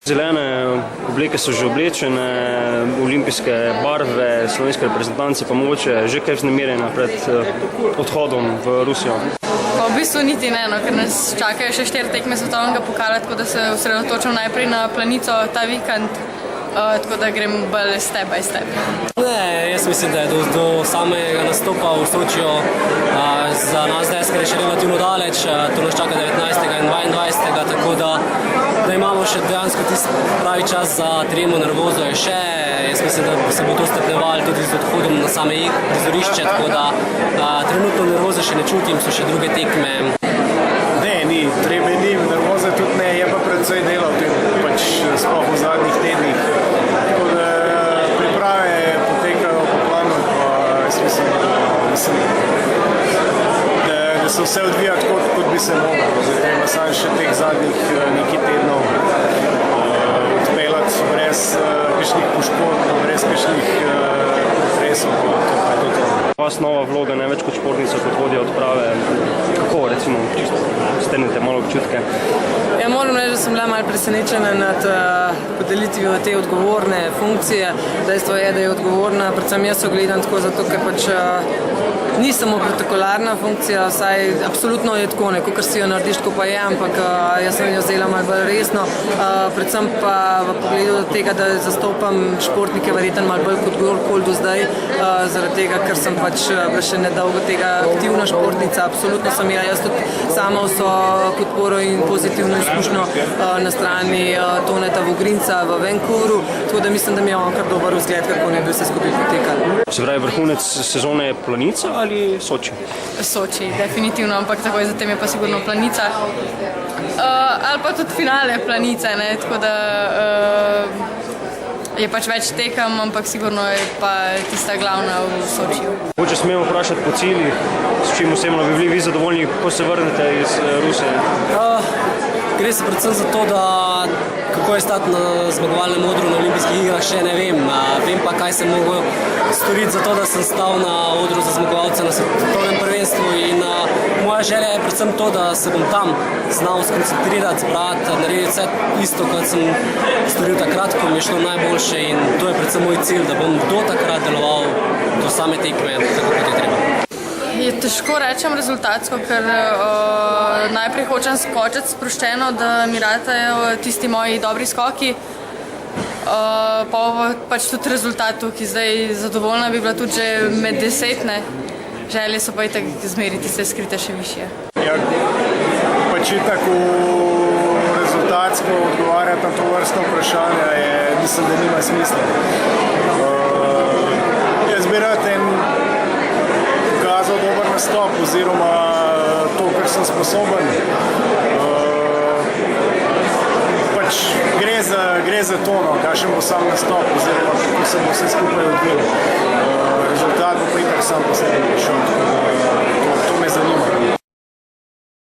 Zelene obleke so že oblečene, olimpijske barve slovenske reprezentance pa mogoče že kaj vznemirjena pred odhodom v Rusijo. Pa v bistvu niti ne, ker nas čakajo še 4 tekme svetovnega pokala, tako da se osredotočam najprej na planico ta vikend, tako da grem bolj step by step. Ne, jaz mislim, da je do samega nastopa v Sočiju za nas desker še relativno daleč, to nas čaka 19. in 22. tako da imamo še dejansko tisti pravi čas za tremo, nervozo je še. Jaz mislim, da se bo to stopnjevalo tudi z odhodom na same prizorišče, tako da trenutno nervoze še ne čutim, so še druge tekme. Ne, ni, trebe ni, nervoze tudi ne, je pa predvsej dela v tem, pač sploh v zadnjih tednih. Tako da priprave potekajo po planu, pa jaz mislim, da se vse odvija tako, kot bi se moglo. Zdaj treba samo še teh zadnjih nekaj tednov odpeljati brez kakšnih poškodb, brez kakšnih pretresov. Vas nova vloga, ne več kot športnica, kot vodja odprave. Kako, recimo, čisto strnite malo občutke? Ja, moram reči, da sem bila malo presenečena nad podelitvijo te odgovorne funkcije. Dejstvo je, da je odgovorna, predvsem jaz jo gledam tako, zato ker pač ni samo protokolarna funkcija, vsaj absolutno je tako, kakor si jo narediš, tako pa je, ampak jaz sem jo vzela malo bolj resno, predvsem pa v pogledu tega, da zastopam športnike verjetno malo bolj kot kdorkoli do zdaj, zaradi tega, ker sem pač še nedolgo tega aktivna športnica, absolutno sem imela jaz tudi sama vso podporo in pozitivno izkušnjo na strani Toneta Vogrinca v Vancouveru, tako da mislim, da mi je on kar dober vzgled, kako ne bi vse skupaj potekalo. Se pravi, vrhunec sezone je Planica ali Soči? Soči, definitivno, ampak takoj zatem je pa sigurno Planica. Ali pa tudi finale Planice, ne, tako da je pač več tekem, ampak sigurno je pa tista glavna v Sočiju. Mogoče smemo vprašati po ciljih, s čim osebno bi bili vi zadovoljni, ko se vrnete iz Rusije? Gre se predvsem za to, da kako je stati na zmagovalnem odru na olimpijskih igrah, še ne vem. Vem pa, kaj sem mogel storiti za to, da sem stal na odru za zmagovalce na svetovnem prvenstvu in moja želja je predvsem to, da se bom tam znal skoncentrirati, zbrati, narediti vse isto, kot sem storil takrat, ko mi je šlo najboljše in to je predvsem moj cilj, da bom do takrat deloval do same tekme, tako kot je treba. Je težko rečem rezultatsko, ker najprej hočem skočiti sproščeno, da mi ratajo tisti moji dobri skoki, pa pač tudi rezultatu, ki zdaj zadovoljna bi bila tudi že med 10, ne. Želje so pa itak zmeriti se skrite še višje. Ja, pač itak rezultatsko odgovarjati na to vrstno vprašanje mislim, da nima smisla. Jaz bi rad pokazal dober nastop oziroma to, kar sem sposoben. Pač gre za to, kakšen bo sam nastop oziroma kako se bo vse skupaj odvilo. Rezultat bo pa itak sam po sebi prišel, to me zanima.